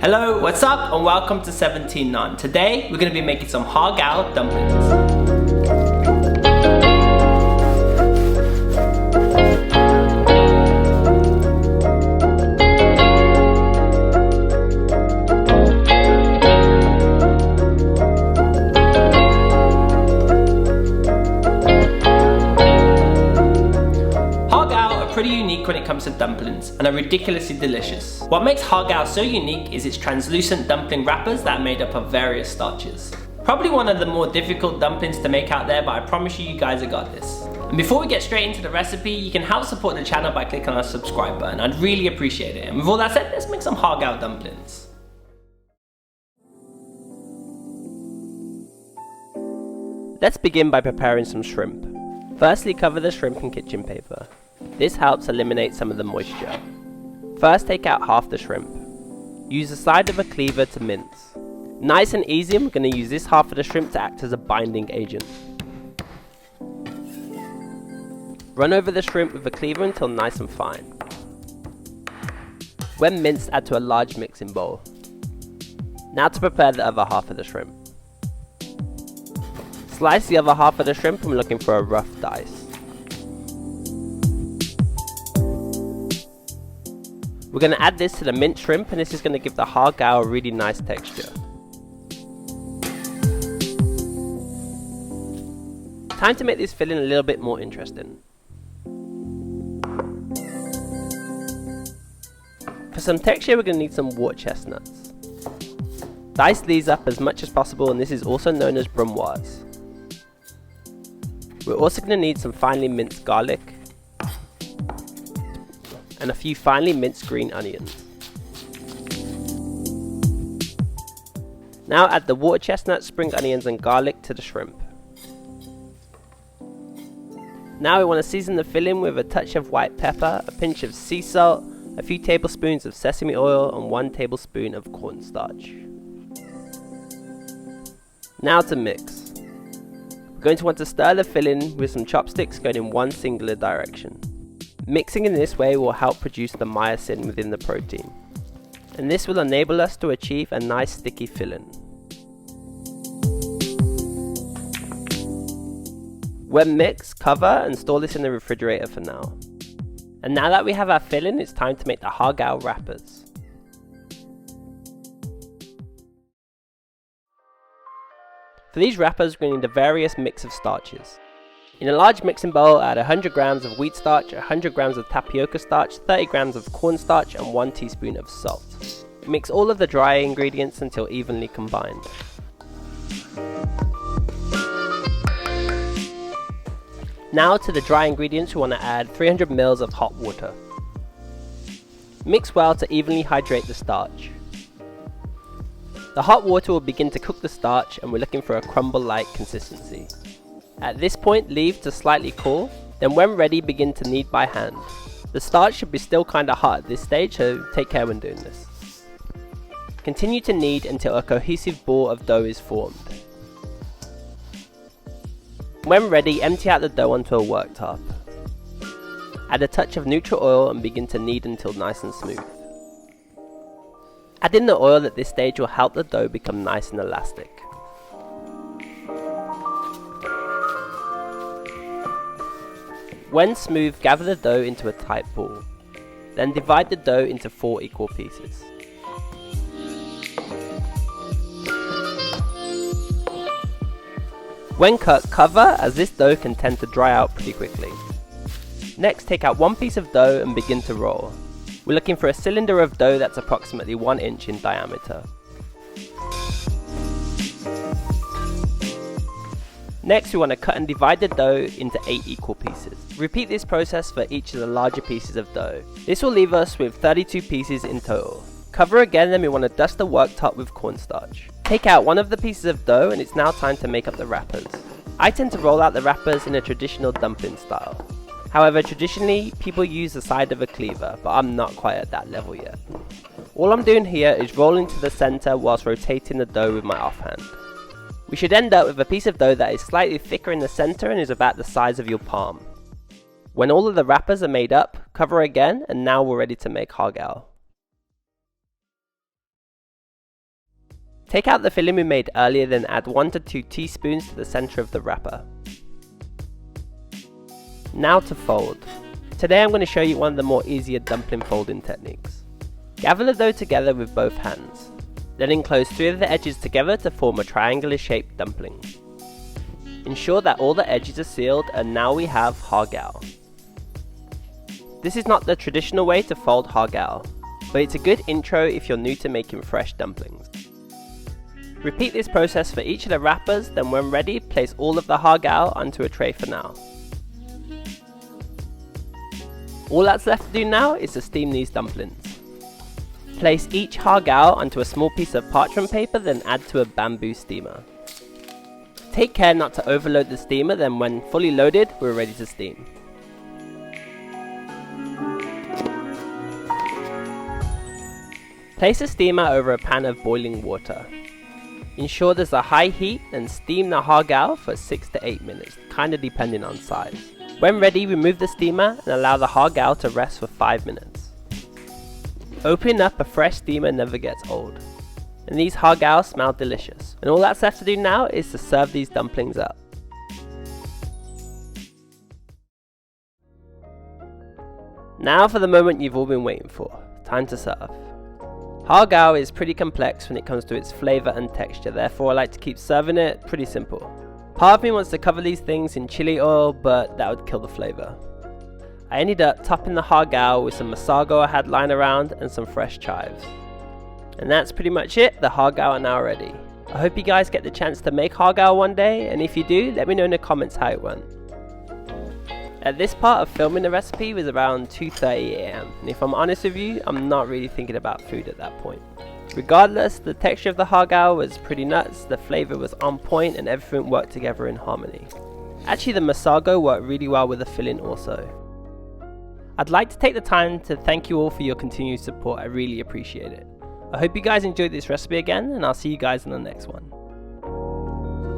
Hello, what's up, and welcome to 17 None. Today we're going to be making some Har Gow dumplings. Pretty unique when it comes to dumplings and are ridiculously delicious. What makes Har Gow so unique is its translucent dumpling wrappers that are made up of various starches. Probably one of the more difficult dumplings to make out there, but I promise you guys have got this. And before we get straight into the recipe, you can help support the channel by clicking on the subscribe button. I'd really appreciate it. And with all that said, let's make some Har Gow dumplings. Let's begin by preparing some shrimp. Firstly, cover the shrimp in kitchen paper. This helps eliminate some of the moisture. First, take out half the shrimp. Use the side of a cleaver to mince. Nice and easy, and we're going to use this half of the shrimp to act as a binding agent. Run over the shrimp with a cleaver until nice and fine. When minced, add to a large mixing bowl. Now to prepare the other half of the shrimp. Slice the other half of the shrimp, and we're looking for a rough dice. We're going to add this to the minced shrimp, and this is going to give the Har Gow a really nice texture. Time to make this filling a little bit more interesting. For some texture, we're going to need some water chestnuts. Dice these up as much as possible, and this is also known as brunoise. We're also going to need some finely minced garlic and a few finely minced green onions. Now add the water chestnuts, spring onions and garlic to the shrimp. Now we want to season the filling with a touch of white pepper, a pinch of sea salt, a few tablespoons of sesame oil and 1 tablespoon of cornstarch. Now to mix. We're going to want to stir the filling with some chopsticks going in one singular direction. Mixing in this way will help produce the myosin within the protein, and this will enable us to achieve a nice sticky filling. When mixed, cover and store this in the refrigerator for now. And now that we have our filling, it's time to make the Har Gow wrappers. For these wrappers, we're going to need a various mix of starches. In a large mixing bowl, add 100 grams of wheat starch, 100 grams of tapioca starch, 30 grams of cornstarch and 1 teaspoon of salt. Mix all of the dry ingredients until evenly combined. Now to the dry ingredients, we want to add 300 ml of hot water. Mix well to evenly hydrate the starch. The hot water will begin to cook the starch, and we're looking for a crumble-like consistency. At this point, leave to slightly cool, then when ready, begin to knead by hand. The starch should be still kinda hot at this stage, so take care when doing this. Continue to knead until a cohesive ball of dough is formed. When ready, empty out the dough onto a worktop. Add a touch of neutral oil and begin to knead until nice and smooth. Adding the oil at this stage will help the dough become nice and elastic. When smooth, gather the dough into a tight ball. Then divide the dough into 4 equal pieces. When cut, cover, as this dough can tend to dry out pretty quickly. Next, take out 1 piece of dough and begin to roll. We're looking for a cylinder of dough that's approximately 1 inch in diameter. Next, we want to cut and divide the dough into 8 equal pieces. Repeat this process for each of the larger pieces of dough. This will leave us with 32 pieces in total. Cover again, then we want to dust the worktop with cornstarch. Take out 1 of the pieces of dough, and it's now time to make up the wrappers. I tend to roll out the wrappers in a traditional dumpling style. However, traditionally, people use the side of a cleaver, but I'm not quite at that level yet. All I'm doing here is rolling to the center whilst rotating the dough with my offhand. We should end up with a piece of dough that is slightly thicker in the center and is about the size of your palm. When all of the wrappers are made up, cover again, and now we're ready to make Har Gow. Take out the filling we made earlier, then add 1 to 2 teaspoons to the center of the wrapper. Now to fold. Today I'm going to show you one of the more easier dumpling folding techniques. Gather the dough together with both hands. Then enclose 3 of the edges together to form a triangular shaped dumpling. Ensure that all the edges are sealed, and now we have har gow. This is not the traditional way to fold har gow, but it's a good intro if you're new to making fresh dumplings. Repeat this process for each of the wrappers, then when ready, place all of the har gow onto a tray for now. All that's left to do now is to steam these dumplings. Place each har gow onto a small piece of parchment paper, then add to a bamboo steamer. Take care not to overload the steamer, then when fully loaded, we're ready to steam. Place a steamer over a pan of boiling water. Ensure there's a high heat and steam the har gow for 6 to 8 minutes, kinda depending on size. When ready, remove the steamer and allow the har gow to rest for 5 minutes. Opening up a fresh steamer never gets old. And these har gow smell delicious. And all that's left to do now is to serve these dumplings up. Now for the moment you've all been waiting for. Time to serve. Har gow is pretty complex when it comes to its flavour and texture, therefore I like to keep serving it pretty simple. Part of me wants to cover these things in chili oil, but that would kill the flavour. I ended up topping the har gow with some masago I had lying around and some fresh chives. And that's pretty much it, the har gow are now ready. I hope you guys get the chance to make har gow one day, and if you do, let me know in the comments how it went. At this part of filming the recipe was around 2:30 AM, and if I'm honest with you, I'm not really thinking about food at that point. Regardless, the texture of the har gow was pretty nuts, the flavour was on point and everything worked together in harmony. Actually, the masago worked really well with the filling also. I'd like to take the time to thank you all for your continued support, I really appreciate it. I hope you guys enjoyed this recipe again, and I'll see you guys in the next one.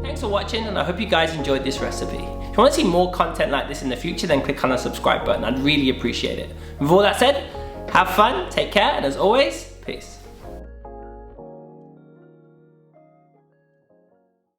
Thanks for watching, and I hope you guys enjoyed this recipe. If you want to see more content like this in the future, then click on the subscribe button, I'd really appreciate it. With all that said, have fun, take care, and as always, peace.